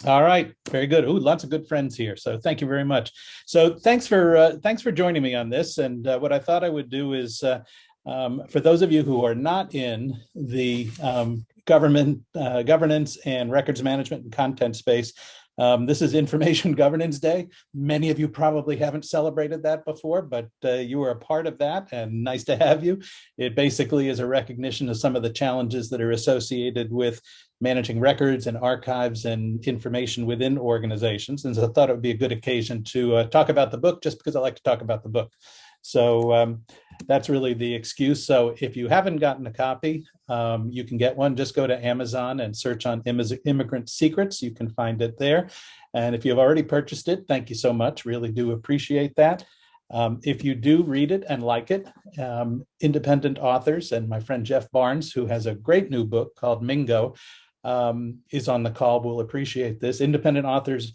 All right, very good. Ooh, lots of good friends here. So thank you very much. So thanks for joining me on this. And what I thought I would do is, for those of you who are not in the government governance and records management and content space, this is Information Governance Day. Many of you probably haven't celebrated that before, but you are a part of that, and nice to have you. It basically is a recognition of some of the challenges that are associated with managing records and archives and information within organizations. And so I thought it would be a good occasion to talk about the book, just because I like to talk about the book. So that's really the excuse. So if you haven't gotten a copy, you can get one. Just go to Amazon and search on Immigrant Secrets. You can find it there. And if you've already purchased it, thank you so much. Really do appreciate that. If you do read it and like it, independent authors and my friend Jeff Barnes, who has a great new book called Mingo, is on the call, will appreciate this. Independent authors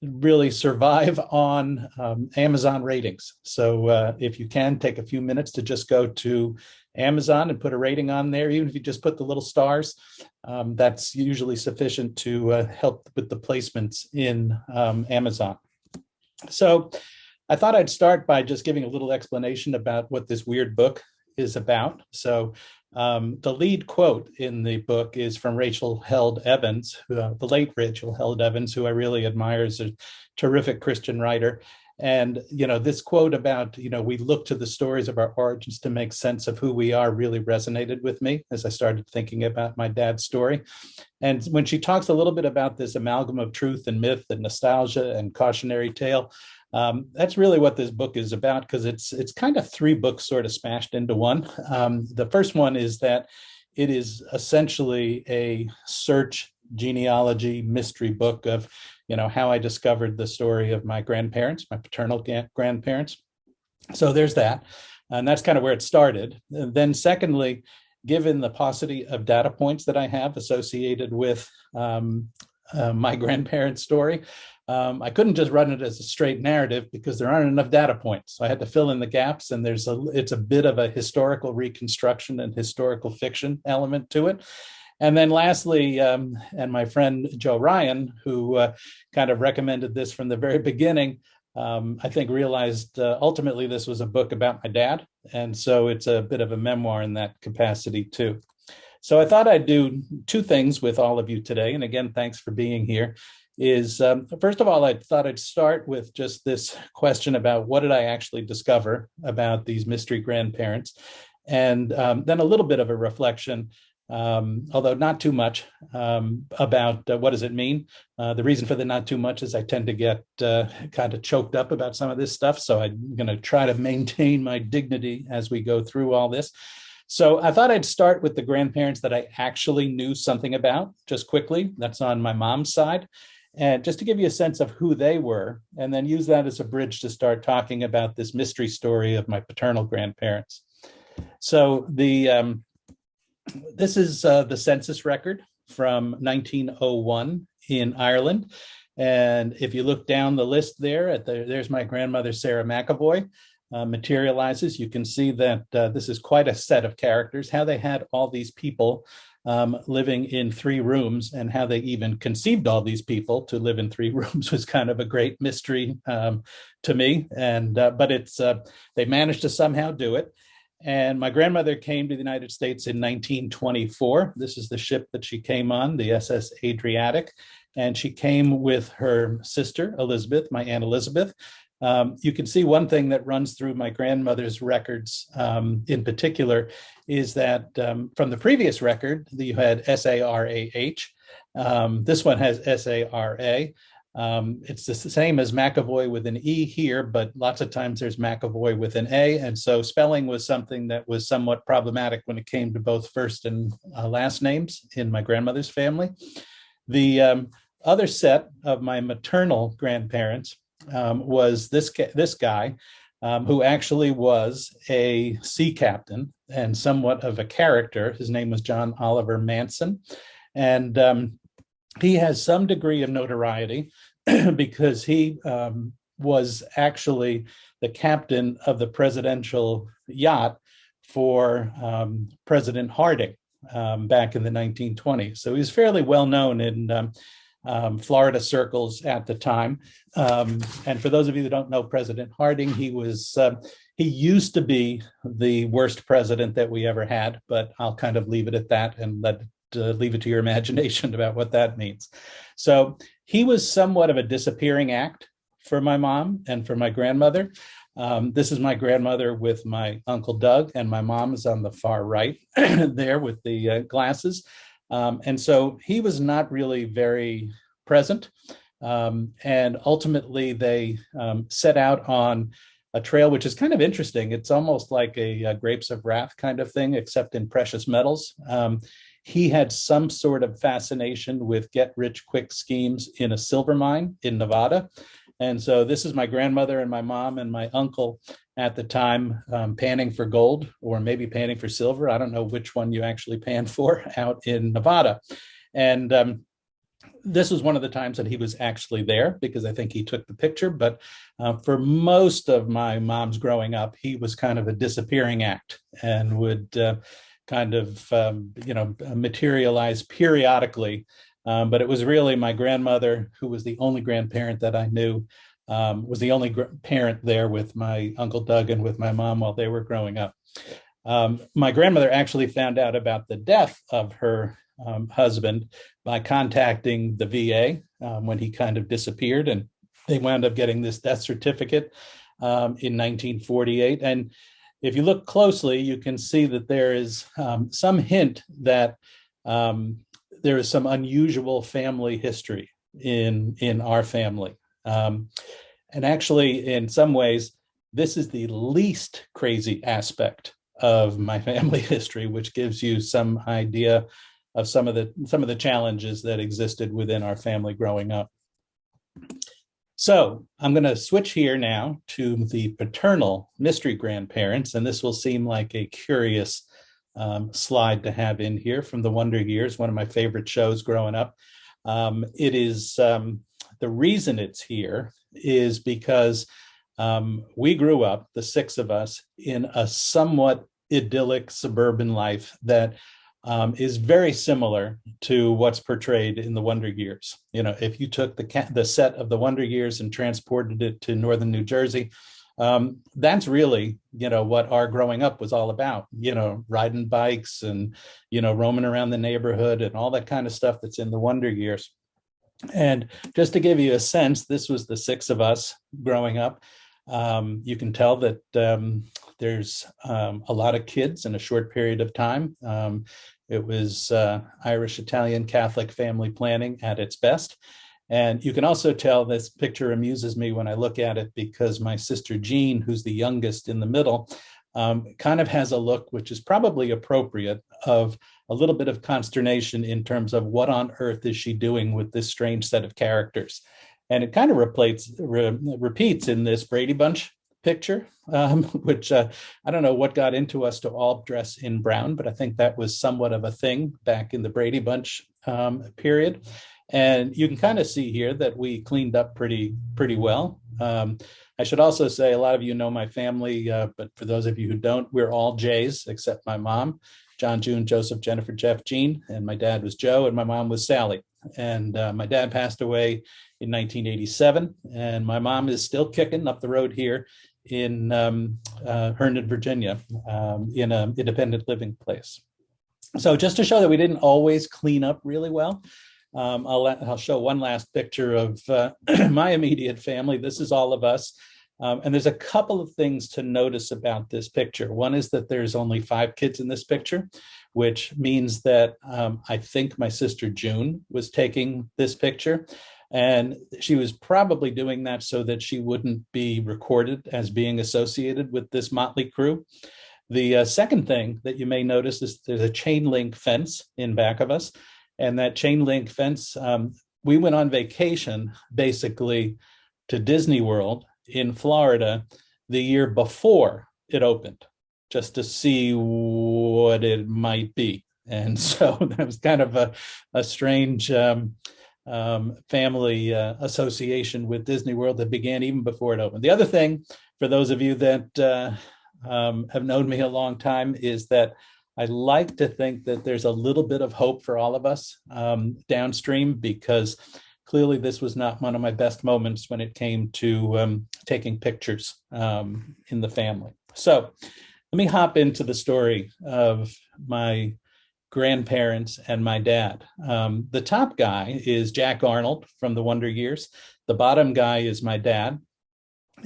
really survive on Amazon ratings. So if you can, take a few minutes to just go to Amazon and put a rating on there. Even if you just put the little stars, that's usually sufficient to help with the placements in Amazon. So I thought I'd start by just giving a little explanation about what this weird book is about. So the lead quote in the book is from Rachel Held Evans, the late Rachel Held Evans, who I really admire as a terrific Christian writer. And, this quote about, we look to the stories of our origins to make sense of who we are really resonated with me as I started thinking about my dad's story. And when she talks a little bit about this amalgam of truth and myth and nostalgia and cautionary tale, that's really what this book is about, because it's kind of three books sort of smashed into one. The first one is that it is essentially a search genealogy mystery book of, how I discovered the story of my grandparents, my paternal grandparents. So there's that. And that's kind of where it started. And then secondly, given the paucity of data points that I have associated with my grandparents' story, I couldn't just run it as a straight narrative because there aren't enough data points. So I had to fill in the gaps, and it's a bit of a historical reconstruction and historical fiction element to it. And then lastly, and my friend Joe Ryan, who kind of recommended this from the very beginning, I think realized ultimately this was a book about my dad. And so it's a bit of a memoir in that capacity too. So I thought I'd do two things with all of you today. And again, thanks for being here. First of all, I thought I'd start with just this question about what did I actually discover about these mystery grandparents? And then a little bit of a reflection, although not too much, about what does it mean? The reason for the not too much is I tend to get kind of choked up about some of this stuff. So I'm going to try to maintain my dignity as we go through all this. So I thought I'd start with the grandparents that I actually knew something about, just quickly. That's on my mom's side. And just to give you a sense of who they were, and then use that as a bridge to start talking about this mystery story of my paternal grandparents. So this is the census record from 1901 in Ireland. And if you look down the list there, there's my grandmother, Sarah McAvoy, materializes. You can see that this is quite a set of characters, how they had all these people living in three rooms, and how they even conceived all these people to live in three rooms was kind of a great mystery to me. And but they managed to somehow do it. And my grandmother came to the United States in 1924. This is the ship that she came on, the SS Adriatic. And she came with her sister, Elizabeth, my Aunt Elizabeth. You can see one thing that runs through my grandmother's records in particular is that from the previous record, you had S-A-R-A-H. This one has S-A-R-A. It's the same as McAvoy with an E here, but lots of times there's McAvoy with an A. And so spelling was something that was somewhat problematic when it came to both first and last names in my grandmother's family. The other set of my maternal grandparents was this guy, who actually was a sea captain and somewhat of a character. His name was John Oliver Manson. And he has some degree of notoriety because he was actually the captain of the presidential yacht for President Harding back in the 1920s. So he's fairly well known in Florida circles at the time. And for those of you that don't know President Harding, he used to be the worst president that we ever had, but I'll kind of leave it at that and leave it to your imagination about what that means. So he was somewhat of a disappearing act for my mom and for my grandmother. This is my grandmother with my Uncle Doug, and my mom is on the far right there with the glasses. And so he was not really very present. And ultimately, they set out on a trail, which is kind of interesting. It's almost like a Grapes of Wrath kind of thing, except in precious metals. He had some sort of fascination with get-rich-quick schemes in a silver mine in Nevada. And so this is my grandmother and my mom and my uncle at the time panning for gold, or maybe panning for silver. I don't know which one you actually pan for out in Nevada. And this was one of the times that he was actually there, because I think he took the picture. But for most of my mom's growing up, he was kind of a disappearing act and would kind of, materialize periodically. But it was really my grandmother, who was the only grandparent that I knew, was the only parent there with my Uncle Doug and with my mom while they were growing up. My grandmother actually found out about the death of her husband by contacting the VA when he kind of disappeared, and they wound up getting this death certificate in 1948. And if you look closely, you can see that there is some hint that there is some unusual family history in our family. And actually, in some ways, this is the least crazy aspect of my family history, which gives you some idea of some of the challenges that existed within our family growing up. So I'm going to switch here now to the paternal mystery grandparents, and this will seem like a curious slide to have in here from the Wonder Years, one of my favorite shows growing up. It is the reason it's here is because we grew up, the six of us, in a somewhat idyllic suburban life that is very similar to what's portrayed in the Wonder Years. You know, if you took the set of the Wonder Years and transported it to northern New Jersey, that's really, what our growing up was all about, riding bikes and, roaming around the neighborhood and all that kind of stuff that's in the Wonder Years. And just to give you a sense, this was the six of us growing up. You can tell that there's a lot of kids in a short period of time. It was Irish, Italian, Catholic family planning at its best. And you can also tell this picture amuses me when I look at it, because my sister Jean, who's the youngest in the middle, kind of has a look which is probably appropriate, of a little bit of consternation in terms of what on earth is she doing with this strange set of characters. And it kind of repeats in this Brady Bunch picture, which I don't know what got into us to all dress in brown, but I think that was somewhat of a thing back in the Brady Bunch period. And you can kind of see here that we cleaned up pretty well. I should also say, a lot of you know my family, but for those of you who don't, we're all J's except my mom, John, June, Joseph, Jennifer, Jeff, Jean, and my dad was Joe, and my mom was Sally. And my dad passed away in 1987, and my mom is still kicking up the road here in Herndon, Virginia, in an independent living place. So just to show that we didn't always clean up really well, I'll show one last picture of my immediate family. This is all of us. And there's a couple of things to notice about this picture. One is that there's only 5 kids in this picture, which means that I think my sister June was taking this picture. And she was probably doing that so that she wouldn't be recorded as being associated with this motley crew. The second thing that you may notice is there's a chain link fence in back of us. And that chain link fence, we went on vacation basically to Disney World in Florida the year before it opened, just to see what it might be. And so that was kind of a strange family association with Disney World that began even before it opened. The other thing, for those of you that have known me a long time, is that I like to think that there's a little bit of hope for all of us downstream, because clearly this was not one of my best moments when it came to taking pictures in the family. So let me hop into the story of my grandparents and my dad. The top guy is Jack Arnold from the Wonder Years. The bottom guy is my dad.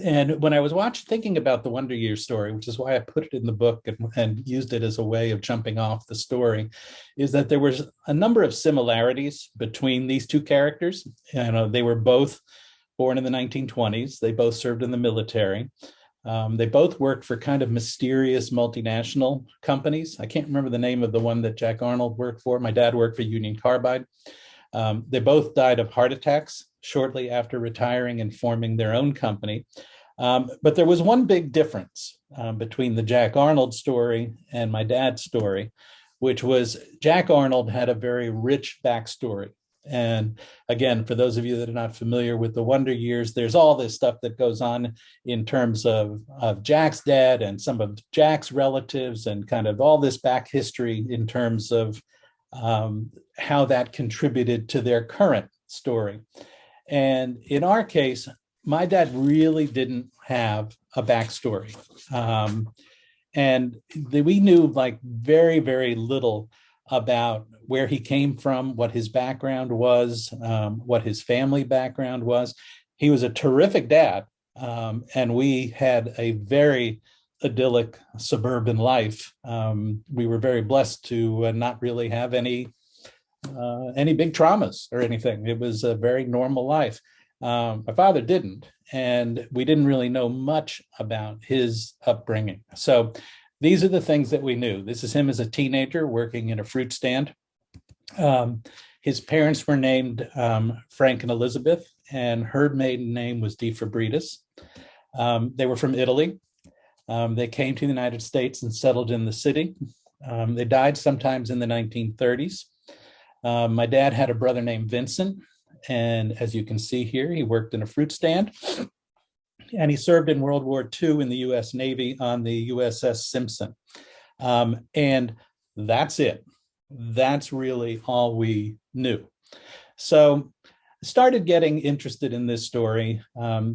And when I was thinking about the Wonder Years story, which is why I put it in the book and used it as a way of jumping off the story, is that there was a number of similarities between these two characters. They were both born in the 1920s. They both served in the military. They both worked for kind of mysterious multinational companies. I can't remember the name of the one that Jack Arnold worked for. My dad worked for Union Carbide. They both died of heart attacks shortly after retiring and forming their own company. But there was one big difference between the Jack Arnold story and my dad's story, which was Jack Arnold had a very rich backstory. And again, for those of you that are not familiar with the Wonder Years, there's all this stuff that goes on in terms of Jack's dad and some of Jack's relatives and kind of all this back history in terms of how that contributed to their current story. And in our case, my dad really didn't have a backstory. We knew like very, very little about where he came from, what his background was, what his family background was. He was a terrific dad, and we had a very idyllic suburban life. We were very blessed to not really have any big traumas or anything. It was a very normal life. My father didn't, and we didn't really know much about his upbringing. So these are the things that we knew. This is him as a teenager working in a fruit stand. His parents were named Frank and Elizabeth, and her maiden name was De Fabritas. They were from Italy. They came to the United States and settled in the city. They died sometimes in the 1930s. My dad had a brother named Vincent, and as you can see here, he worked in a fruit stand, and he served in World War II in the U.S. Navy on the USS Simpson. And that's it. That's really all we knew. So I started getting interested in this story,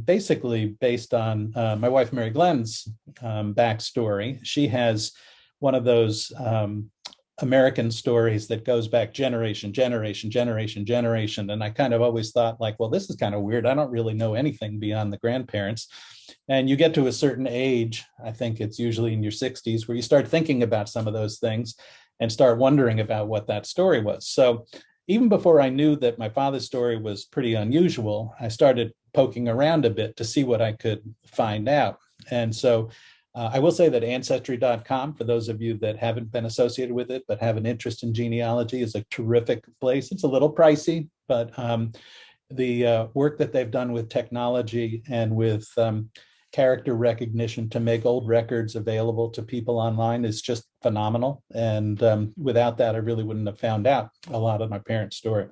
basically based on my wife, Mary Glenn's backstory. She has one of those American stories that goes back generation. And I kind of always thought like, well, this is kind of weird. I don't really know anything beyond the grandparents. And you get to a certain age, I think it's usually in your 60s, where you start thinking about some of those things and start wondering about what that story was. So even before I knew that my father's story was pretty unusual, I started poking around a bit to see what I could find out. And so I will say that Ancestry.com, for those of you that haven't been associated with it but have an interest in genealogy, is a terrific place. It's a little pricey, but the work that they've done with technology and with character recognition to make old records available to people online is just phenomenal. And without that, I really wouldn't have found out a lot of my parents' story.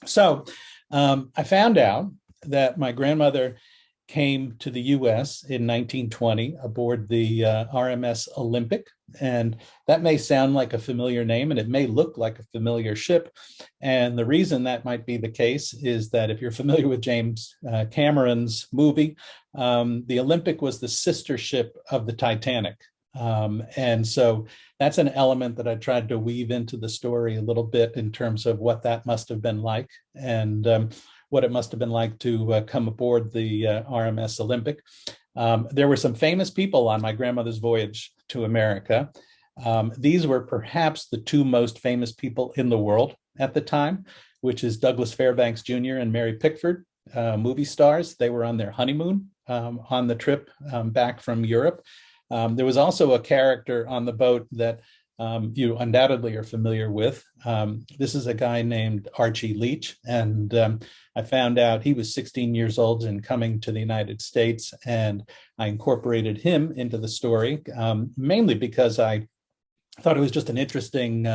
So I found out that my grandmother came to the U.S. in 1920 aboard the RMS Olympic. And that may sound like a familiar name, and it may look like a familiar ship. And the reason that might be the case is that if you're familiar with James Cameron's movie, the Olympic was the sister ship of the Titanic. And so that's an element that I tried to weave into the story a little bit in terms of what that must have been like. And what it must have been like to come aboard the RMS Olympic. There were some famous people on my grandmother's voyage to America. These were perhaps the two most famous people in the world at the time, which is Douglas Fairbanks Jr. and Mary Pickford, movie stars. They were on their honeymoon on the trip back from Europe. There was also a character on the boat that you undoubtedly are familiar with. This is a guy named Archie Leach, and I found out he was 16 years old and coming to the United States, and I incorporated him into the story, mainly because I thought it was just an interesting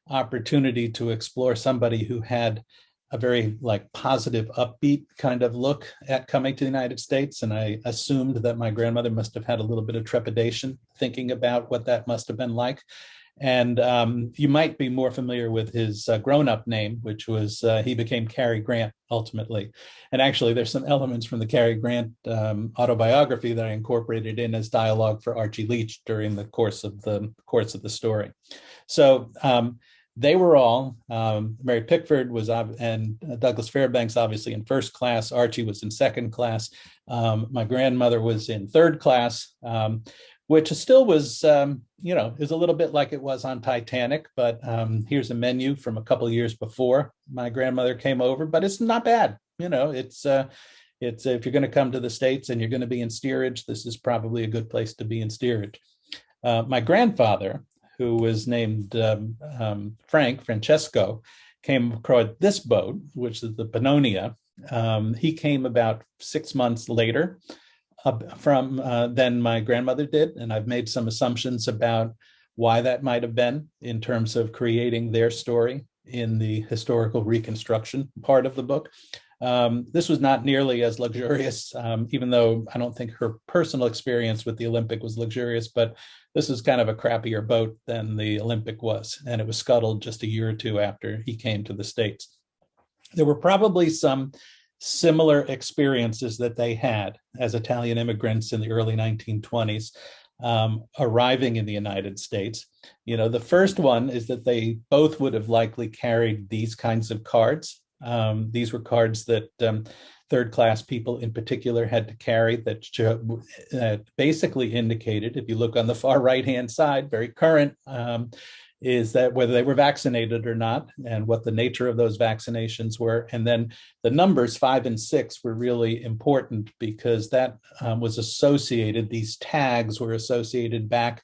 opportunity to explore somebody who had a very positive, upbeat kind of look at coming to the United States. And I assumed that my grandmother must have had a little bit of trepidation thinking about what that must have been like. And you might be more familiar with his grown-up name, which was he became Cary Grant ultimately. And actually, there's some elements from the Cary Grant autobiography that I incorporated in as dialogue for Archie Leach during the course of the story. So they were all Mary Pickford was and Douglas Fairbanks obviously in first class. Archie was in second class. My grandmother was in third class. Which still was, is a little bit like it was on Titanic, but here's a menu from a couple of years before my grandmother came over, but it's not bad. It's if you're going to come to the States and you're going to be in steerage, this is probably a good place to be in steerage. My grandfather, who was named Francesco, came across this boat, which is the Pannonia. He came about 6 months later from than my grandmother did. And I've made some assumptions about why that might have been in terms of creating their story in the historical reconstruction part of the book. This was not nearly as luxurious, even though I don't think her personal experience with the Olympic was luxurious, but this is kind of a crappier boat than the Olympic was. And it was scuttled just a year or two after he came to the States. There were probably some similar experiences that they had as Italian immigrants in the early 1920s arriving in the United States. The first one is that they both would have likely carried these kinds of cards. These were cards that third class people in particular had to carry that basically indicated, if you look on the far right hand side, very current, is that whether they were vaccinated or not and what the nature of those vaccinations were. And then the numbers 5 and 6 were really important because that was associated, these tags were associated back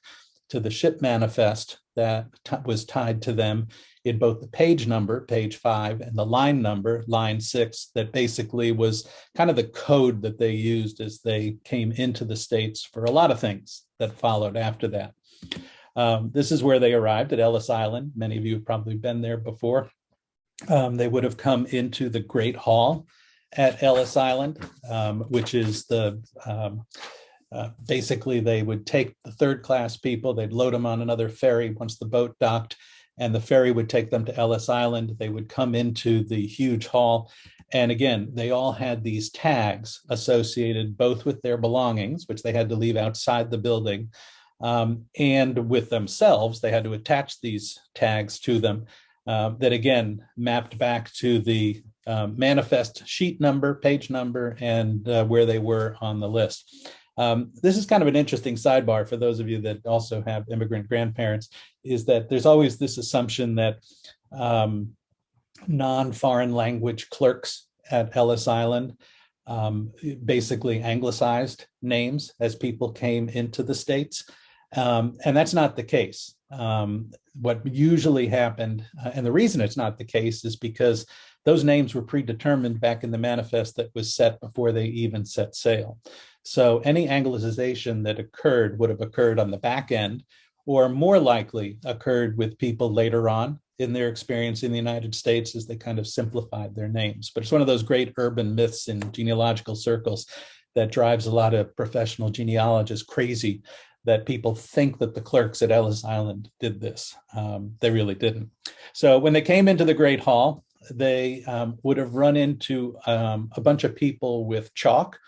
to the ship manifest that was tied to them in both the page number, page 5, and the line number, line 6, that basically was kind of the code that they used as they came into the States for a lot of things that followed after that. This is where they arrived at Ellis Island. Many of you have probably been there before. They would have come into the Great Hall at Ellis Island, which is basically they would take the third class people, they'd load them on another ferry once the boat docked, and the ferry would take them to Ellis Island. They would come into the huge hall. And again, they all had these tags associated both with their belongings, which they had to leave outside the building, and with themselves. They had to attach these tags to them that again mapped back to the manifest sheet number, page number, and where they were on the list. This is kind of an interesting sidebar for those of you that also have immigrant grandparents, is that there's always this assumption that non-foreign language clerks at Ellis Island basically anglicized names as people came into the States. And that's not the case. What usually happened, and the reason it's not the case, is because those names were predetermined back in the manifest that was set before they even set sail. So any anglicization that occurred would have occurred on the back end, or more likely occurred with people later on in their experience in the United States as they kind of simplified their names. But it's one of those great urban myths in genealogical circles that drives a lot of professional genealogists crazy, that people think that the clerks at Ellis Island did this. They really didn't. So when they came into the Great Hall, they would have run into a bunch of people with chalk,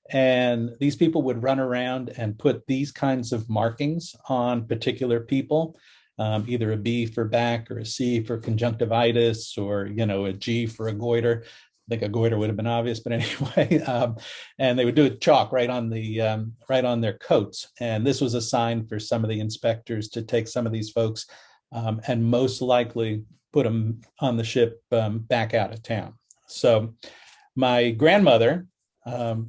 and these people would run around and put these kinds of markings on particular people, either a B for back or a C for conjunctivitis, or a G for a goiter. I think a goiter would have been obvious, but anyway, and they would do it chalk right on their coats. And this was a sign for some of the inspectors to take some of these folks and most likely put them on the ship back out of town. So my grandmother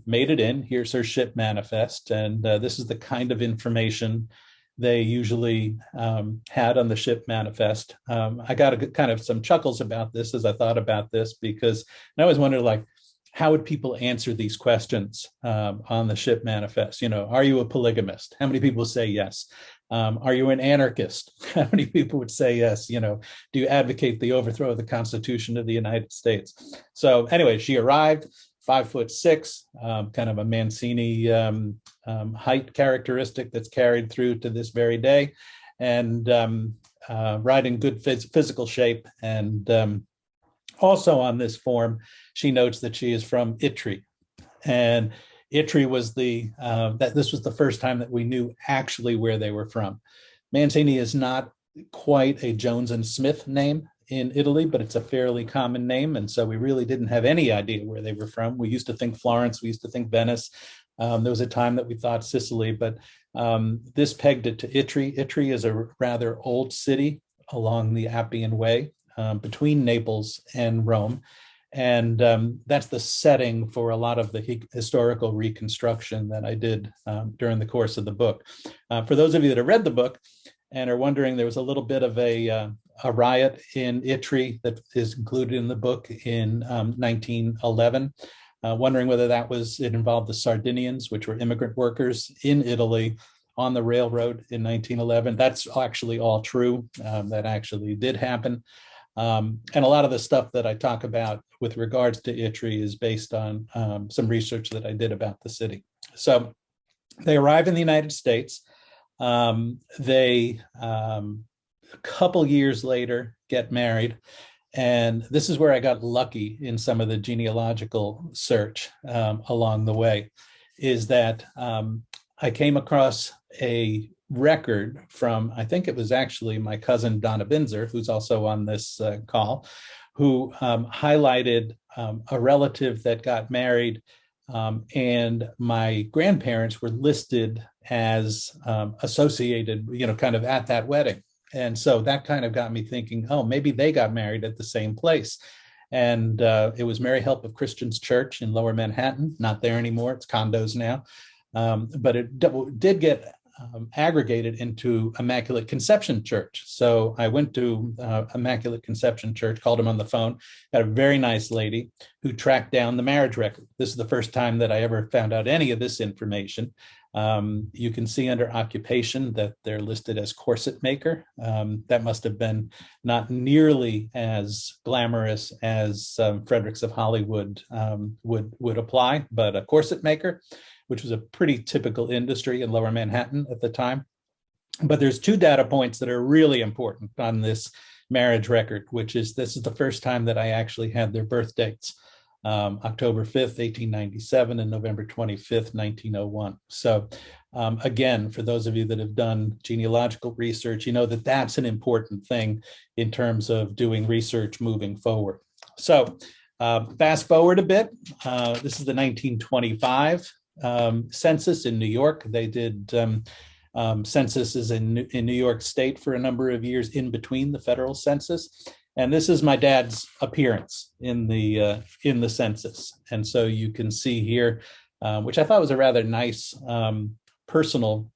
made it in. Here's her ship manifest, and this is the kind of information they usually had on the ship manifest. I got kind of some chuckles about this as I thought about this, because I always wondered, how would people answer these questions on the ship manifest? Are you a polygamist? How many people say yes? Are you an anarchist? How many people would say yes? Do you advocate the overthrow of the Constitution of the United States? So anyway, she arrived, 5'6", kind of a Mancini height characteristic that's carried through to this very day. And right in good physical shape. And also on this form, she notes that she is from Itri. And Itri was that this was the first time that we knew actually where they were from. Mancini is not quite a Jones and Smith name in Italy, but it's a fairly common name. And so we really didn't have any idea where they were from. We used to think Florence, we used to think Venice. There was a time that we thought Sicily, but this pegged it to Itri. Itri is a rather old city along the Appian Way between Naples and Rome. And that's the setting for a lot of the historical reconstruction that I did during the course of the book. For those of you that have read the book and are wondering, there was a little bit of a riot in Itri that is included in the book in 1911. Wondering whether it involved the Sardinians, which were immigrant workers in Italy on the railroad in 1911. That's actually all true. That actually did happen. And a lot of the stuff that I talk about with regards to Itri is based on some research that I did about the city. So they arrive in the United States. They, a couple years later, get married. And this is where I got lucky in some of the genealogical search along the way, is that I came across a record from, I think it was actually my cousin Donna Binzer, who's also on this call, who highlighted a relative that got married, and my grandparents were listed as associated, kind of at that wedding. And so that kind of got me thinking, oh, maybe they got married at the same place. And it was Mary Help of Christians Church in Lower Manhattan, not there anymore. It's condos now. But it did get aggregated into Immaculate Conception Church. So I went to Immaculate Conception Church, called him on the phone, got a very nice lady who tracked down the marriage record. This is the first time that I ever found out any of this information. You can see under occupation that they're listed as corset maker. That must have been not nearly as glamorous as Fredericks of Hollywood would apply, but a corset maker, which was a pretty typical industry in Lower Manhattan at the time. But there's two data points that are really important on this marriage record, which is this is the first time that I actually had their birth dates. October 5th, 1897 and November 25th, 1901. So again, for those of you that have done genealogical research, you know that that's an important thing in terms of doing research moving forward. So fast forward a bit. This is the 1925 census in New York. They did censuses in New York State for a number of years in between the federal census. And this is my dad's appearance in the census. And so you can see here, which I thought was a rather nice personal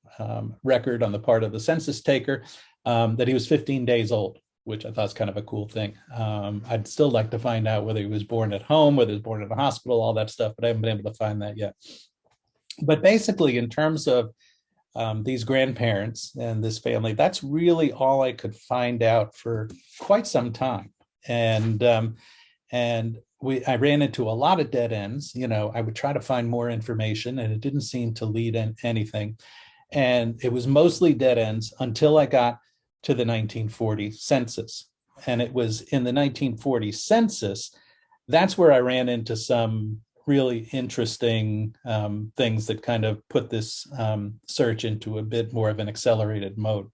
record on the part of the census taker, that he was 15 days old, which I thought was kind of a cool thing. I'd still like to find out whether he was born at home, whether he was born in a hospital, all that stuff, but I haven't been able to find that yet. But basically, in terms of these grandparents and this family, that's really all I could find out for quite some time. And I ran into a lot of dead ends. I would try to find more information and it didn't seem to lead in anything. And it was mostly dead ends until I got to the 1940 census. And it was in the 1940 census, that's where I ran into some really interesting things that kind of put this search into a bit more of an accelerated mode.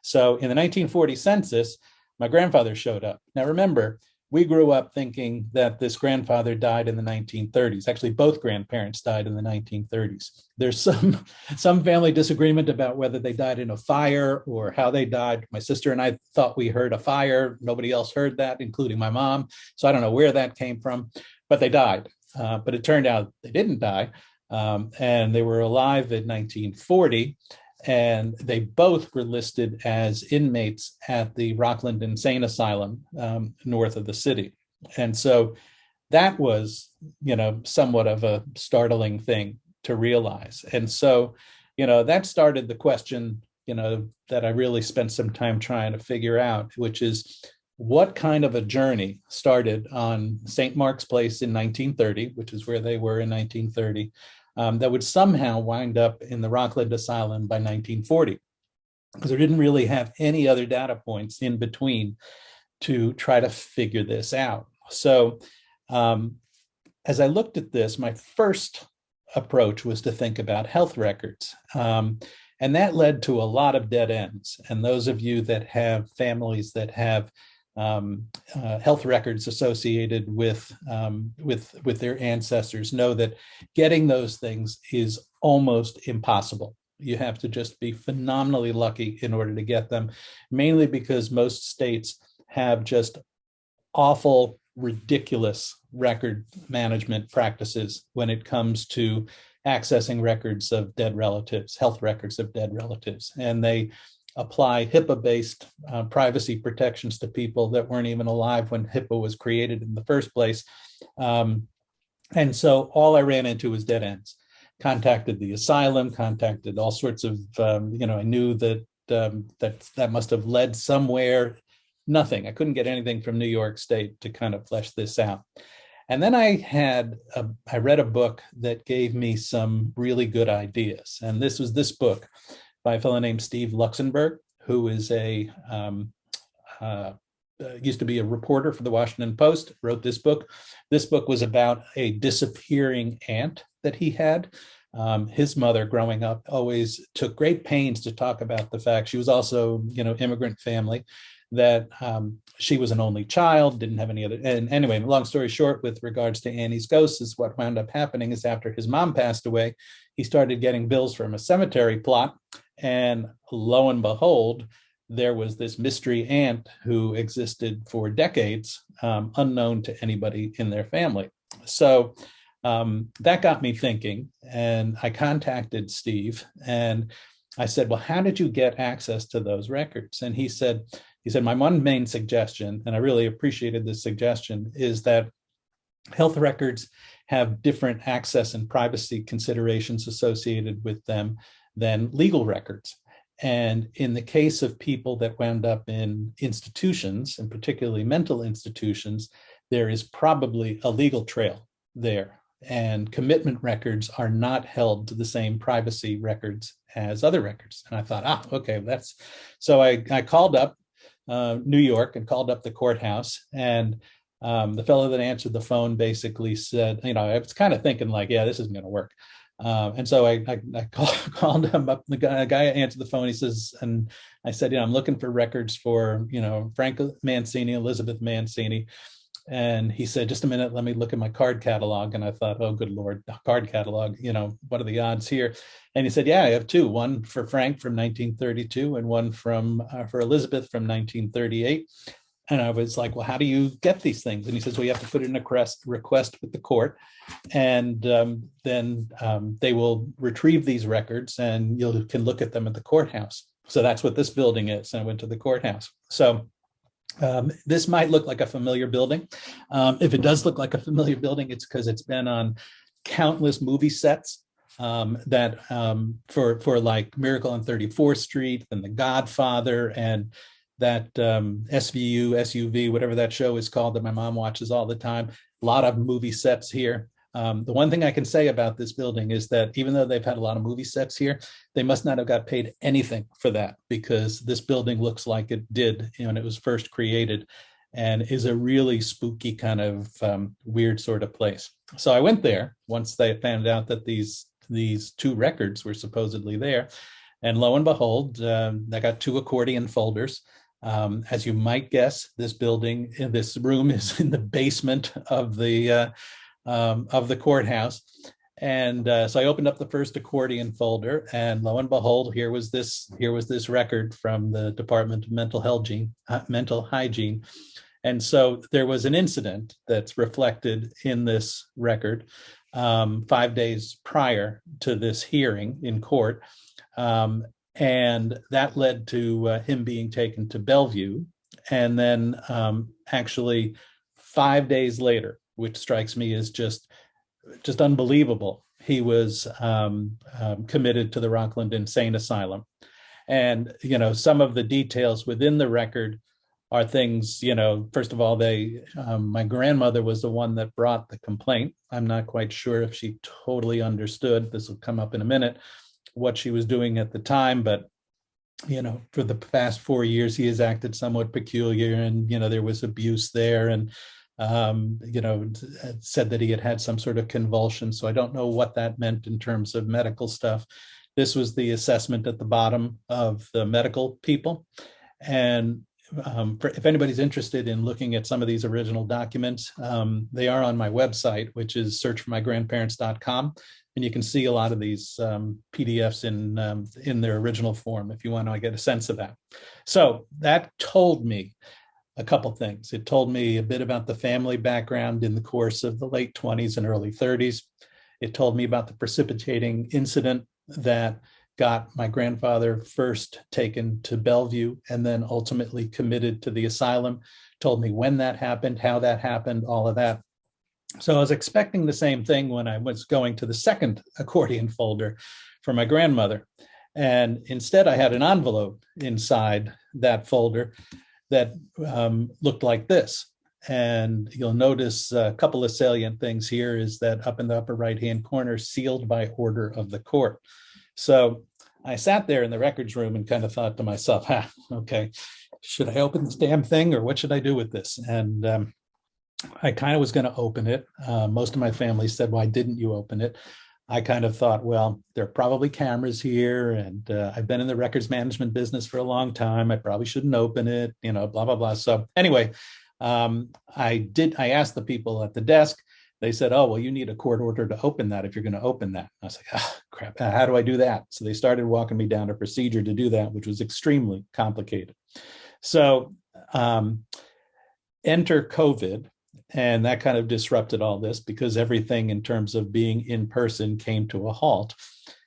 So in the 1940 census, my grandfather showed up. Now remember, we grew up thinking that this grandfather died in the 1930s. Actually, both grandparents died in the 1930s. There's some family disagreement about whether they died in a fire or how they died. My sister and I thought we heard a fire. Nobody else heard that, including my mom. So I don't know where that came from, but they died. But it turned out they didn't die, and they were alive in 1940, and they both were listed as inmates at the Rockland Insane Asylum north of the city. And so that was, somewhat of a startling thing to realize. And so, that started the question, that I really spent some time trying to figure out, which is, what kind of a journey started on St. Mark's Place in 1930, which is where they were in 1930, that would somehow wind up in the Rockland Asylum by 1940. because I didn't really have any other data points in between to try to figure this out. So as I looked at this, my first approach was to think about health records. And that led to a lot of dead ends. And those of you that have families that have health records associated with their ancestors know that getting those things is almost impossible. You have to just be phenomenally lucky in order to get them, mainly because most states have just awful, ridiculous record management practices when it comes to accessing records of dead relatives, health records of dead relatives. And they apply HIPAA-based privacy protections to people that weren't even alive when HIPAA was created in the first place. And so all I ran into was dead ends. Contacted the asylum, contacted all sorts of, I knew that that must have led somewhere. Nothing. I couldn't get anything from New York State to kind of flesh this out. And then I read a book that gave me some really good ideas. And this was this book by a fellow named Steve Luxenberg, who is used to be a reporter for the Washington Post, wrote this book. This book was about a disappearing aunt that he had. His mother growing up always took great pains to talk about the fact she was also, immigrant family, that she was an only child, didn't have any other. And anyway, long story short, with regards to Annie's ghost, is what wound up happening is after his mom passed away, he started getting bills from a cemetery plot. And lo and behold, there was this mystery aunt who existed for decades, unknown to anybody in their family. So that got me thinking, and I contacted Steve and I said, well, how did you get access to those records? And he said, my one main suggestion, and I really appreciated this suggestion, is that health records have different access and privacy considerations associated with them than legal records. And in the case of people that wound up in institutions, and particularly mental institutions, there is probably a legal trail there. And commitment records are not held to the same privacy records as other records. And I thought, okay, so I called up New York and called up the courthouse, and the fellow that answered the phone basically said, I was kind of thinking like, yeah, this isn't going to work. And so I called him up. The guy answered the phone. He says, and I said, I'm looking for records for, Frank Mancini, Elizabeth Mancini. And he said, just a minute, let me look at my card catalog. And I thought, oh, good Lord, card catalog, what are the odds here? And he said, yeah, I have two, one for Frank from 1932 and one for Elizabeth from 1938. And I was like, well, how do you get these things? And he says, well, you have to put in a request with the court, and then they will retrieve these records and you can look at them at the courthouse. So that's what this building is. And I went to the courthouse. So this might look like a familiar building. If it does look like a familiar building, it's because it's been on countless movie sets that for like Miracle on 34th Street and The Godfather and that SUV, whatever that show is called that my mom watches all the time. A lot of movie sets here. The one thing I can say about this building is that even though they've had a lot of movie sets here, they must not have got paid anything for that, because this building looks like it did when it was first created, and is a really spooky kind of weird sort of place. So I went there once they found out that these two records were supposedly there, and lo and behold, I got two accordion folders. As you might guess, this room is in the basement of the courthouse. And so I opened up the first accordion folder, and lo and behold, here was this record from the Department of Mental Hygiene. And so there was an incident that's reflected in this record 5 days prior to this hearing in court. And that led to him being taken to Bellevue. And then actually 5 days later, which strikes me as just unbelievable, he was committed to the Rockland Insane Asylum. And, some of the details within the record are things, first of all, my grandmother was the one that brought the complaint. I'm not quite sure if she totally understood, this will come up in a minute, what she was doing at the time, but for the past 4 years, he has acted somewhat peculiar, and, there was abuse there, and, said that he had had some sort of convulsion. So I don't know what that meant in terms of medical stuff. This was the assessment at the bottom of the medical people. And if anybody's interested in looking at some of these original documents, they are on my website, which is searchformygrandparents.com. And you can see a lot of these PDFs in their original form if you want to get a sense of that. So that told me a couple things. It told me a bit about the family background in the course of the late 20s and early 30s. It told me about the precipitating incident that got my grandfather first taken to Bellevue and then ultimately committed to the asylum. Told me when that happened, how that happened, all of that. So I was expecting the same thing when I was going to the second accordion folder for my grandmother. And instead, I had an envelope inside that folder that looked like this. And you'll notice a couple of salient things here is that up in the upper right-hand corner, sealed by order of the court. So I sat there in the records room and kind of thought to myself, okay, should I open this damn thing, or what should I do with this? And I kind of was going to open it. Most of my family said, why didn't you open it? I kind of thought, well, there are probably cameras here, and I've been in the records management business for a long time. I probably shouldn't open it, blah, blah, blah. So anyway, I asked the people at the desk. They said, oh, well, you need a court order to open that if you're going to open that. I was like, oh, crap, how do I do that? So they started walking me down a procedure to do that, which was extremely complicated. So enter COVID. And that kind of disrupted all this because everything in terms of being in person came to a halt.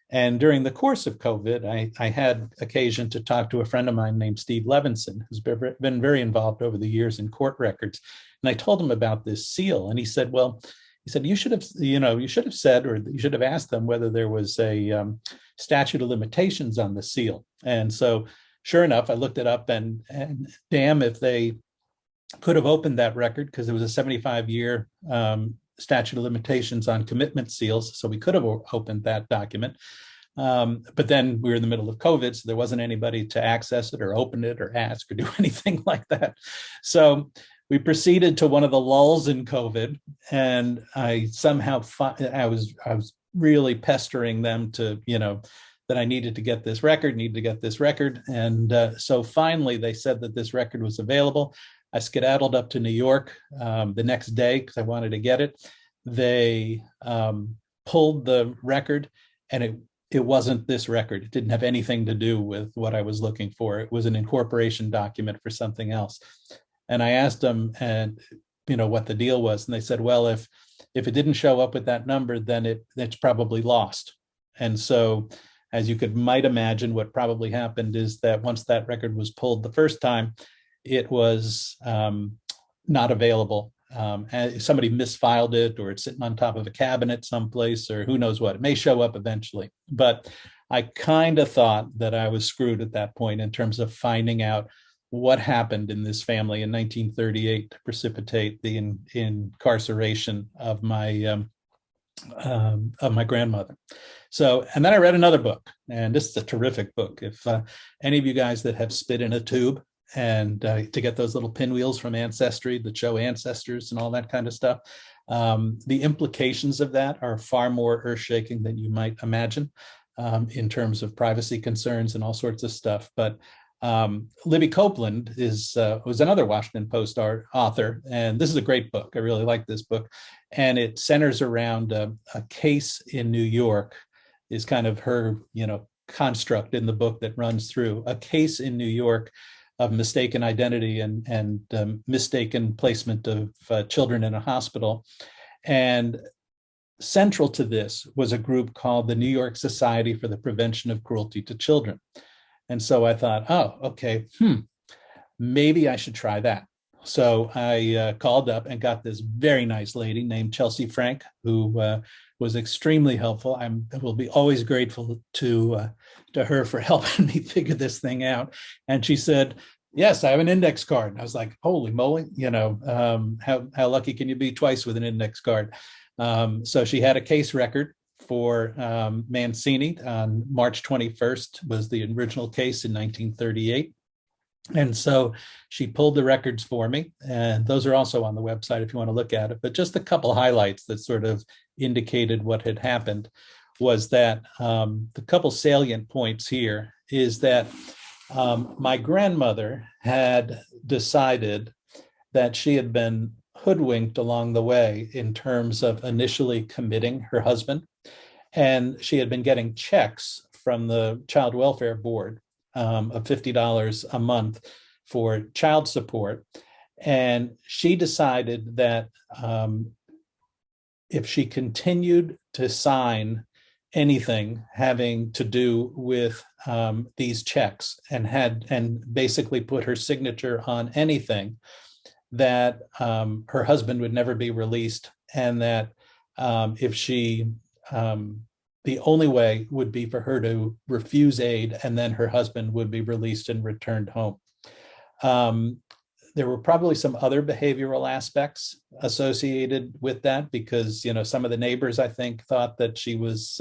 And during the course of COVID, I had occasion to talk to a friend of mine named Steve Levinson, who's been very involved over the years in court records. And I told him about this seal. And he said, you should have said, or you should have asked them whether there was a statute of limitations on the seal. And so sure enough, I looked it up, and damn if they could have opened that record, because there was a 75-year statute of limitations on commitment seals. So we could have opened that document. But then we were in the middle of COVID, so there wasn't anybody to access it or open it or ask or do anything like that. So we proceeded to one of the lulls in COVID, and I somehow I was really pestering them to, that I needed to get this record. And so finally they said that this record was available. I skedaddled up to New York the next day because I wanted to get it. They pulled the record, and it wasn't this record. It didn't have anything to do with what I was looking for. It was an incorporation document for something else. And I asked them, and what the deal was, and they said, well, if it didn't show up with that number, then it's probably lost. And so, as you might imagine, what probably happened is that once that record was pulled the first time, it was not available. Somebody misfiled it, or it's sitting on top of a cabinet someplace, or who knows what. It may show up eventually. But I kind of thought that I was screwed at that point in terms of finding out what happened in this family in 1938 to precipitate the incarceration of my grandmother. So, and then I read another book, and this is a terrific book. If any of you guys that have spit in a tube, and to get those little pinwheels from Ancestry that show ancestors and all that kind of stuff, the implications of that are far more earth-shaking than you might imagine in terms of privacy concerns and all sorts of stuff. But Libby Copeland was another Washington Post author, and this is a great book. I really like this book, and it centers around a case in New York. Is kind of her construct in the book that runs through a case in New York of mistaken identity and mistaken placement of children in a hospital. And central to this was a group called the New York Society for the Prevention of Cruelty to Children. And so I thought, oh, okay, maybe I should try that. So I called up and got this very nice lady named Chelsea Frank, who was extremely helpful. I will be always grateful to her for helping me figure this thing out. And she said, yes, I have an index card. And I was like, holy moly, how lucky can you be twice with an index card? So she had a case record for Mancini on March 21st, was the original case in 1938. And so she pulled the records for me, and those are also on the website if you want to look at it. But just a couple highlights that sort of indicated what had happened was that the couple salient points here is that my grandmother had decided that she had been hoodwinked along the way in terms of initially committing her husband. And she had been getting checks from the Child Welfare Board of $50 a month for child support. And she decided that if she continued to sign anything having to do with these checks and basically put her signature on anything, that her husband would never be released, and that if she the only way would be for her to refuse aid, and then her husband would be released and returned home. There were probably some other behavioral aspects associated with that, because, some of the neighbors, I think, thought that she was,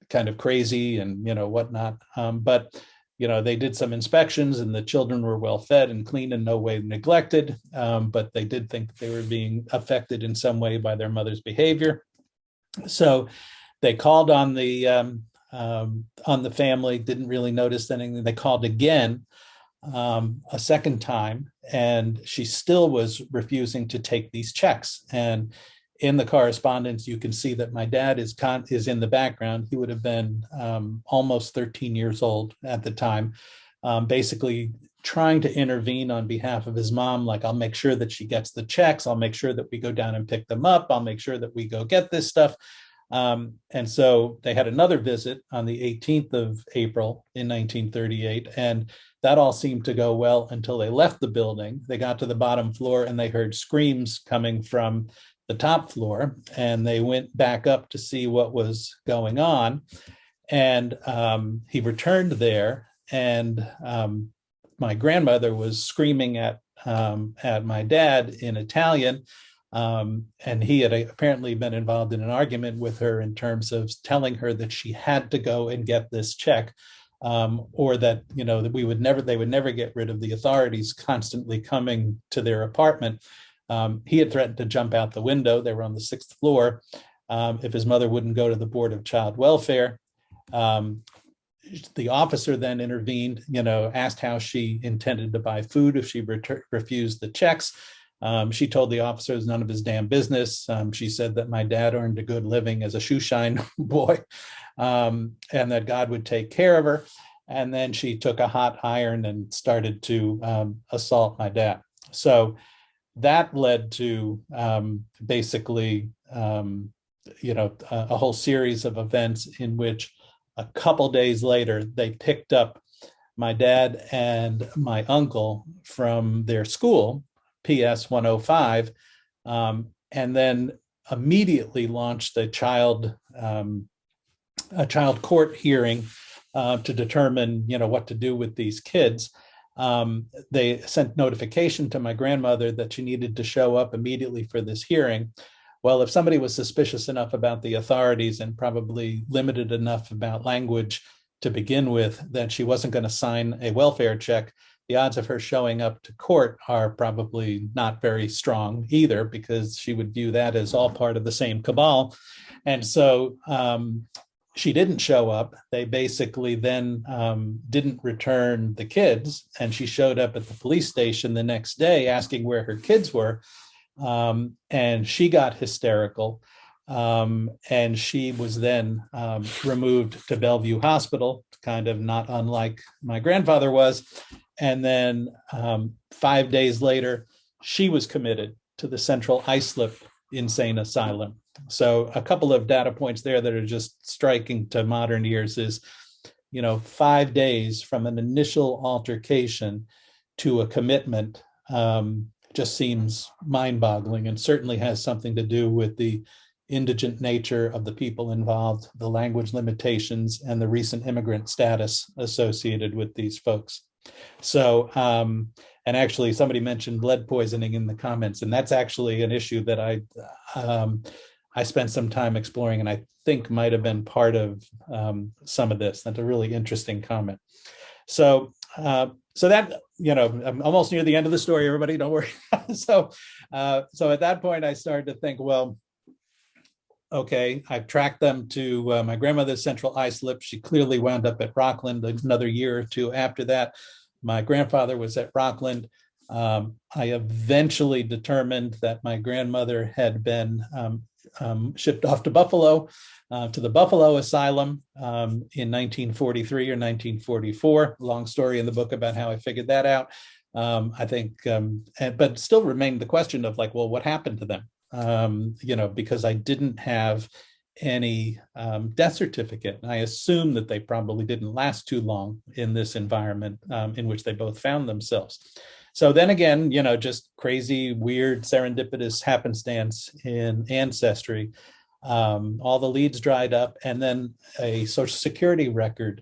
kind of crazy and, whatnot. But they did some inspections, and the children were well fed and clean and no way neglected. But they did think that they were being affected in some way by their mother's behavior. So they called on the family, didn't really notice anything. They called again a second time, and she still was refusing to take these checks. And in the correspondence, you can see that my dad is in the background. He would have been almost 13 years old at the time, basically trying to intervene on behalf of his mom. Like, I'll make sure that she gets the checks. I'll make sure that we go down and pick them up. I'll make sure that we go get this stuff. And so they had another visit on the 18th of April in 1938. And that all seemed to go well until they left the building. They got to the bottom floor and they heard screams coming from the top floor. And they went back up to see what was going on. And he returned there, and my grandmother was screaming at my dad in Italian. And he had apparently been involved in an argument with her in terms of telling her that she had to go and get this check, or that, that they would never get rid of the authorities constantly coming to their apartment. He had threatened to jump out the window. They were on the 6th floor. If his mother wouldn't go to the Board of Child Welfare. The officer then intervened, asked how she intended to buy food if she refused the checks. She told the officer it was none of his damn business. She said that my dad earned a good living as a shoeshine boy, and that God would take care of her. And then she took a hot iron and started to assault my dad. So that led to basically, a whole series of events in which a couple days later, they picked up my dad and my uncle from their school, PS 105, and then immediately launched a child court hearing to determine, what to do with these kids. They sent notification to my grandmother that she needed to show up immediately for this hearing. Well, if somebody was suspicious enough about the authorities and probably limited enough about language to begin with that she wasn't going to sign a welfare check, the odds of her showing up to court are probably not very strong either, because she would view that as all part of the same cabal. And so she didn't show up. They basically then didn't return the kids, and she showed up at the police station the next day asking where her kids were. And she got hysterical, and she was then removed to Bellevue Hospital, kind of not unlike my grandfather was. And then 5 days later, she was committed to the Central Islip Insane Asylum. So a couple of data points there that are just striking to modern ears is, 5 days from an initial altercation to a commitment just seems mind-boggling, and certainly has something to do with the indigent nature of the people involved, the language limitations, and the recent immigrant status associated with these folks. So, and actually somebody mentioned lead poisoning in the comments, and that's actually an issue that I spent some time exploring, and I think might have been part of some of this. That's a really interesting comment. So, so that, I'm almost near the end of the story, everybody, don't worry. So at that point, I started to think, well, okay, I've tracked them to my grandmother's central islip. She clearly wound up at Rockland another year or two after that. My grandfather was at Rockland. I eventually determined that my grandmother had been shipped off to Buffalo, to the Buffalo Asylum in 1943 or 1944. Long story in the book about how I figured that out. I think, but still remained the question of like, well, what happened to them? Because I didn't have any death certificate. I assume that they probably didn't last too long in this environment in which they both found themselves. So then again, just crazy, weird, serendipitous happenstance in Ancestry. All the leads dried up, and then a Social Security record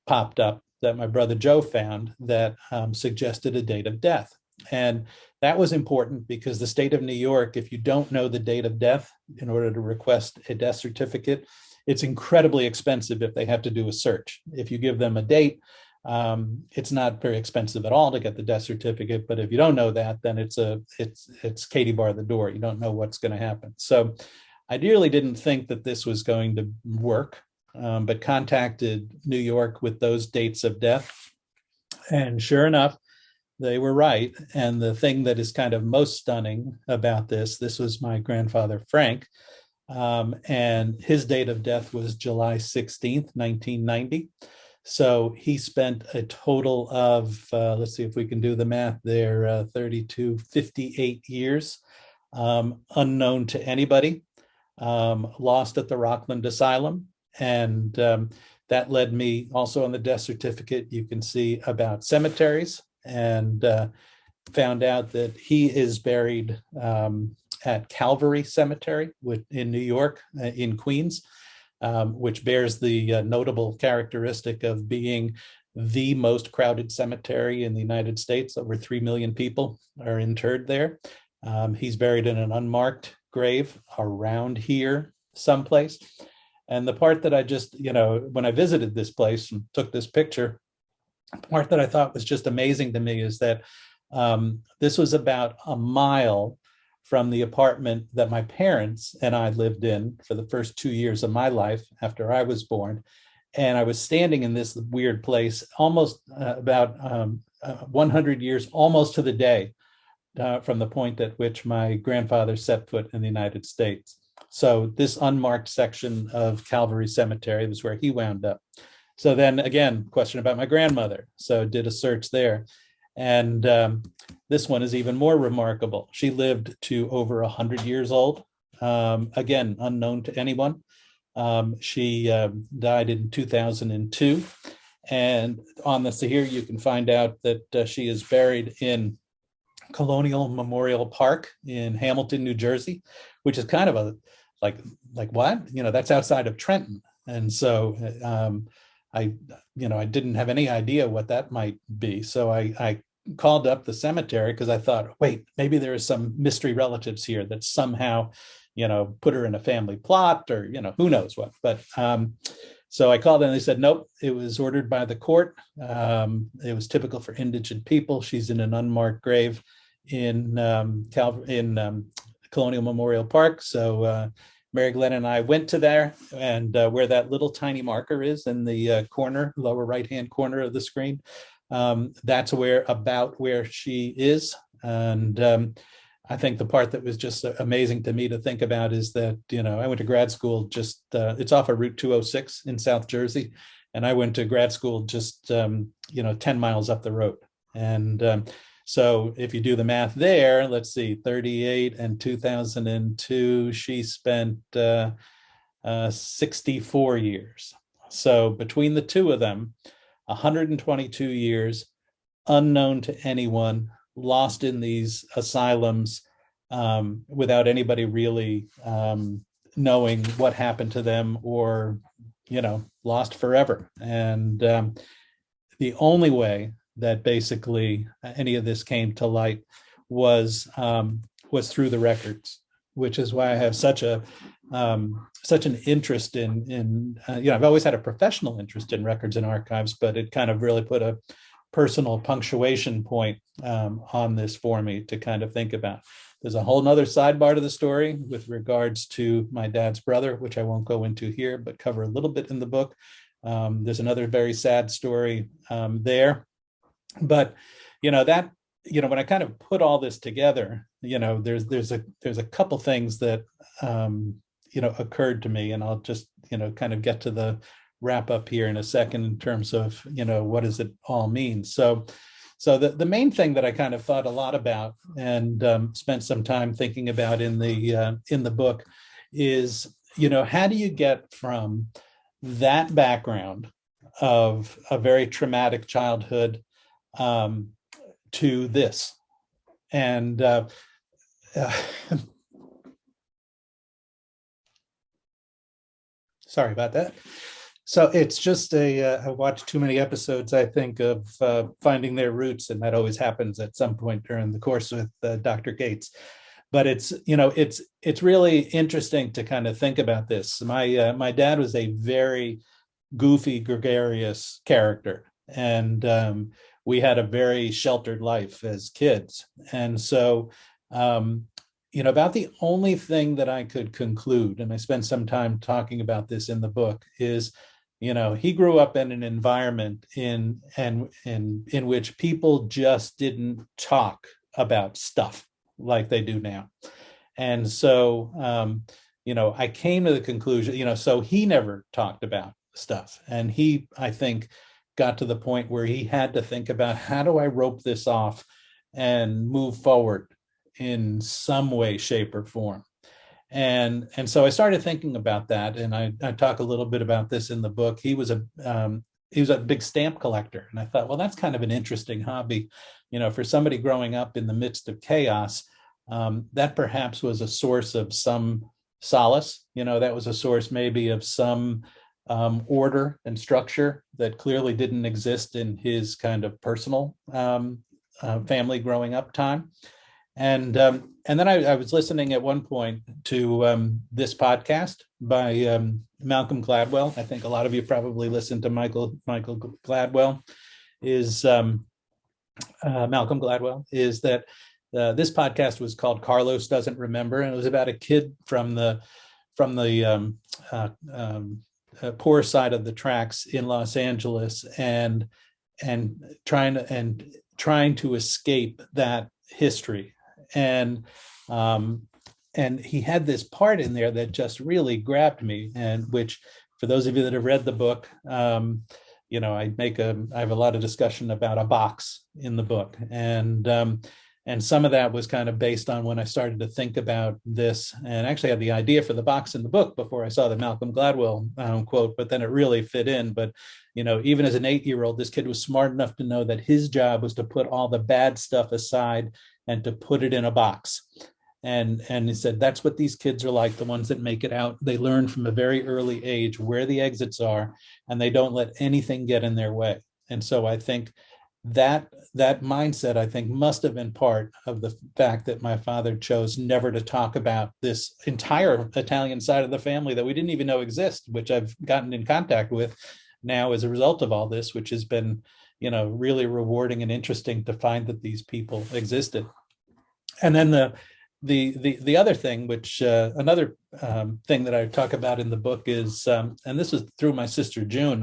popped up that my brother Joe found that suggested a date of death. And that was important because the state of New York, if you don't know the date of death in order to request a death certificate, it's incredibly expensive if they have to do a search. If you give them a date, it's not very expensive at all to get the death certificate. But if you don't know that, then it's Katie bar the door. You don't know what's going to happen. So I really didn't think that this was going to work, but contacted New York with those dates of death. And sure enough, they were right. And the thing that is kind of most stunning about this was my grandfather, Frank, and his date of death was July 16th, 1990. So he spent a total of, let's see if we can do the math there, 58 years, unknown to anybody, lost at the Rockland Asylum. And that led me also on the death certificate, you can see about cemeteries, and found out that he is buried at Calvary Cemetery in New York, in Queens, which bears the notable characteristic of being the most crowded cemetery in the United States. Over 3 million people are interred there. He's buried in an unmarked grave around here someplace. And the part that I just, when I visited this place and took this picture, the part that I thought was just amazing to me is that this was about a mile from the apartment that my parents and I lived in for the first 2 years of my life after I was born. And I was standing in this weird place almost about 100 years, almost to the day, from the point at which my grandfather set foot in the United States. So this unmarked section of Calvary Cemetery was where he wound up. So then again, question about my grandmother. So did a search there. And this one is even more remarkable. She lived to over 100 years old. Again, unknown to anyone. She died in 2002. And on this here, you can find out that she is buried in Colonial Memorial Park in Hamilton, New Jersey, which is kind of a, like what? That's outside of Trenton. And so I didn't have any idea what that might be. So I called up the cemetery because I thought, wait, maybe there are some mystery relatives here that somehow, put her in a family plot or, who knows what. But so I called and they said, nope, it was ordered by the court. It was typical for indigent people. She's in an unmarked grave in Colonial Memorial Park. So Mary Glenn and I went to there, and where that little tiny marker is in the corner, lower right-hand corner of the screen, that's where she is. And I think the part that was just amazing to me to think about is that, I went to grad school it's off of Route 206 in South Jersey. And I went to grad school just, 10 miles up the road. And so if you do the math there, let's see, 38 and 2002, she spent 64 years. So between the two of them, 122 years, unknown to anyone, lost in these asylums without anybody really knowing what happened to them, or, lost forever. And the only way that basically any of this came to light was through the records, which is why I have such a such an interest in I've always had a professional interest in records and archives, but it kind of really put a personal punctuation point on this for me to kind of think about. There's a whole nother sidebar to the story with regards to my dad's brother, which I won't go into here, but cover a little bit in the book. There's another very sad story there. But, when I kind of put all this together, there's a couple things that, occurred to me, and I'll just, kind of get to the wrap up here in a second in terms of, what does it all mean? So the main thing that I kind of thought a lot about and spent some time thinking about in the book is, how do you get from that background of a very traumatic childhood to this? And sorry about that. So it's just I watched too many episodes, I think, of Finding Their Roots, and that always happens at some point during the course with Dr. Gates. But it's really interesting to kind of think about this. My dad was a very goofy, gregarious character, and we had a very sheltered life as kids. And so, about the only thing that I could conclude, and I spent some time talking about this in the book, is, he grew up in an environment in which people just didn't talk about stuff like they do now. And so, I came to the conclusion, so he never talked about stuff. And he, I think, got to the point where he had to think about, how do I rope this off and move forward in some way, shape, or form? And so I started thinking about that, and I talk a little bit about this in the book. He was a big stamp collector, and I thought, well, that's kind of an interesting hobby, for somebody growing up in the midst of chaos. That perhaps was a source of some solace. That was a source maybe of some order and structure that clearly didn't exist in his kind of personal family growing up time. And then I was listening at one point to this podcast by Malcolm Gladwell. I think a lot of you probably listened to Michael Gladwell. Malcolm Gladwell is that this podcast was called Carlos Doesn't Remember, and it was about a kid from the poor side of the tracks in Los Angeles, and trying to escape that history. And he had this part in there that just really grabbed me, and which, for those of you that have read the book, I have a lot of discussion about a box in the book, and some of that was kind of based on when I started to think about this, and actually had the idea for the box in the book before I saw the Malcolm Gladwell quote, but then it really fit in. But, even as an 8-year-old, this kid was smart enough to know that his job was to put all the bad stuff aside and to put it in a box. And he said, that's what these kids are like, the ones that make it out. They learn from a very early age where the exits are, and they don't let anything get in their way. And so I think that mindset, I think, must have been part of the fact that my father chose never to talk about this entire Italian side of the family that we didn't even know exist, which I've gotten in contact with now as a result of all this, which has been, really rewarding and interesting to find that these people existed. And then the other thing, which another thing that I talk about in the book is, and this was through my sister June.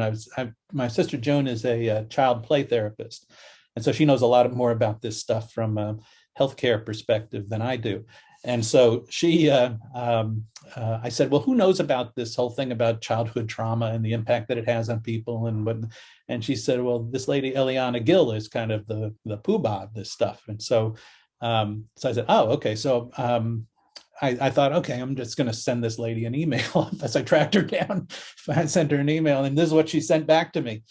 My sister June is a child play therapist, and so she knows a lot more about this stuff from a healthcare perspective than I do. And so I said, well, who knows about this whole thing about childhood trauma and the impact that it has on people? And she said, well, this lady, Eliana Gill, is kind of the poobah of this stuff. And so I said, oh, okay. So I thought, okay, I'm just going to send this lady an email. As I tracked her down, I sent her an email, and this is what she sent back to me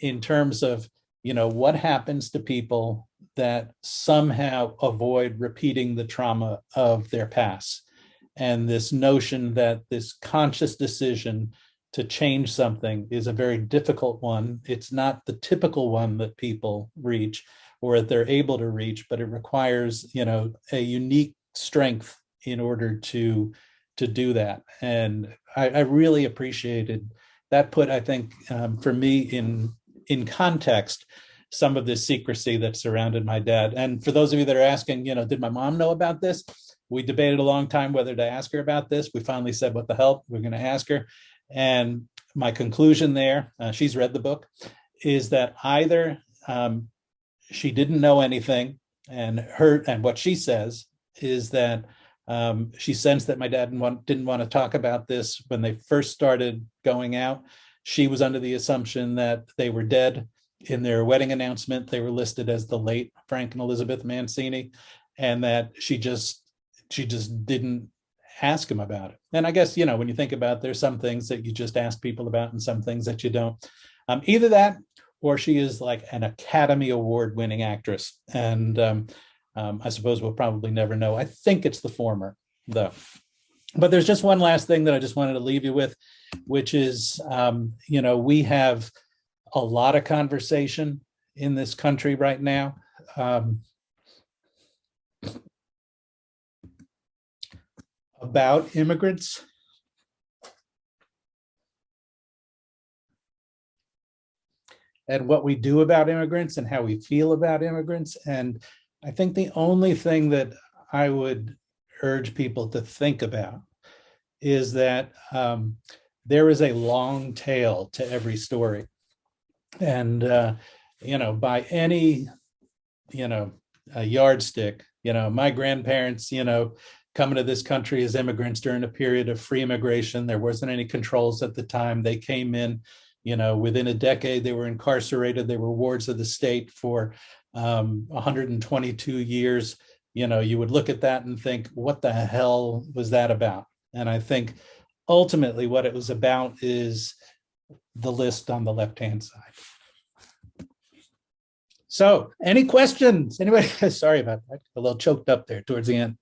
in terms of, what happens to people that somehow avoid repeating the trauma of their past. And this notion that this conscious decision to change something is a very difficult one. It's not the typical one that people reach or that they're able to reach, but it requires, a unique strength in order to to do that. And I really appreciated that. Put, I think, for me in context, some of the secrecy that surrounded my dad. And for those of you that are asking, did my mom know about this? We debated a long time whether to ask her about this. We finally said, what the hell, we're going to ask her. And my conclusion there, she's read the book, is that either she didn't know anything, and what she says is that she sensed that my dad didn't want to talk about this when they first started going out. She was under the assumption that they were dead. In their wedding announcement, they were listed as the late Frank and Elizabeth Mancini, and that she just didn't ask him about it. And I guess, when you think about it, there's some things that you just ask people about and some things that you don't. Either that, or she is like an Academy Award winning actress. And I suppose we'll probably never know. I think it's the former, though. But there's just one last thing that I just wanted to leave you with, which is, we have a lot of conversation in this country right now. About immigrants. And what we do about immigrants and how we feel about immigrants. And I think the only thing that I would urge people to think about is that there is a long tail to every story. And, by any, a yardstick, my grandparents, coming to this country as immigrants during a period of free immigration. There wasn't any controls at the time. They came in, within a decade, they were incarcerated. They were wards of the state for 122 years. You would look at that and think, what the hell was that about? And I think ultimately what it was about is the list on the left-hand side. So any questions? Anybody? Sorry about that. A little choked up there towards the end.